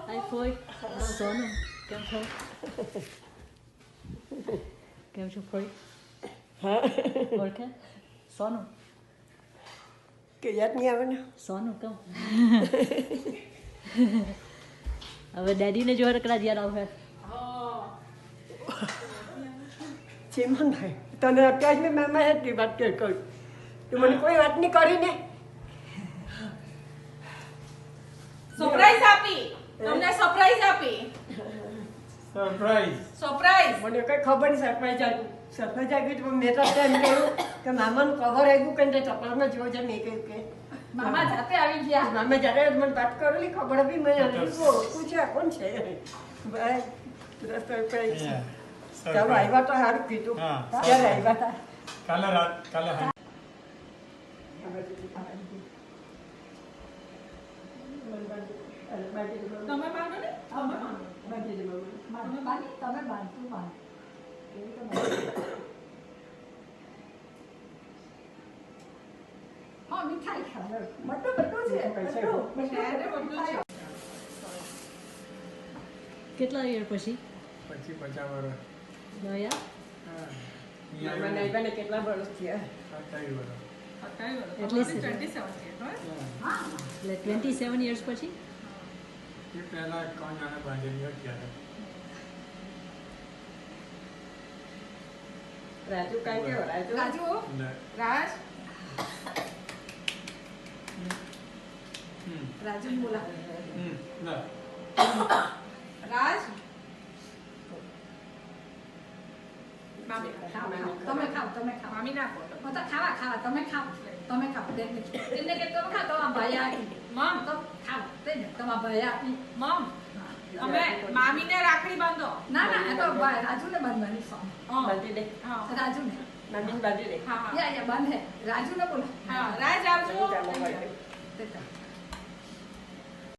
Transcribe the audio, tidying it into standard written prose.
Ai Phôi, Sono, કેમ છો? કેમ છો Phôi? હા ઓળખે? સોનું. કે યાદ નહીં આવે ને સોનું કહું. હવે ડેડીને જો રકડા યાદ આવે. ચીમનભાઈ તને અત્યારે મેં મામા એટલી વાત કરી તું મને કોઈ વાત નહીં કરી ને સરપ્રાઈઝ આપી તમને સરપ્રાઈઝ આપી સરપ્રાઈઝ મને કઈ ખબર નહીં સરપ્રાઈઝ આવી તો મેં તો એમ કહ્યું કે મામાનું કવર આવ્યું કે ચપ્પલમાં જોવા જાય મેં કહ્યું કે મામા જાતે આવી ગયા મામા જ્યારે મને વાત કરેલી ખબર હતી મેં પૂછ્યા કોણ છે ભાઈ સરપ્રાઈઝ ચાલો આવ્યા તો સારું કીધું ક્યારે આવ્યા હતા કાલે તમે માંગો ને તમે બાંધી તમે બાંધતું બાંધ હા મીઠાઈ ખાવ બધું છે બધું છે કેટલા યર પછી? 50 વર્ષ નયા? મામાને આવ્યાને કેટલા વર્ષ થયા 27 વર્ષ એટલે 27 યર્સ પછી? એ પહેલા કોણ જાણે બાંધેલી હોય ત્યારે રાજુ કાંઈ કેવો રાજુ રાજુ ને રાજ રાજુ બોલા ના રાજ મામી તમે ખાઓ મામી નાખો તો ખાવા તમે ખાઓ તેને કે તમે ખાઓ તમારા ભાઈ આપી મમ તો ખાઓ તેને તમારા ભાઈ આપી મમ તમે મામીને રાખડી બાંધો ના એ તો રાજુને બાંધવાની છે બાંધી દે રાજુને મામીને બાંધી દે યા બાંધે રાજુને બોલો હા રાજ આવજો ચાલો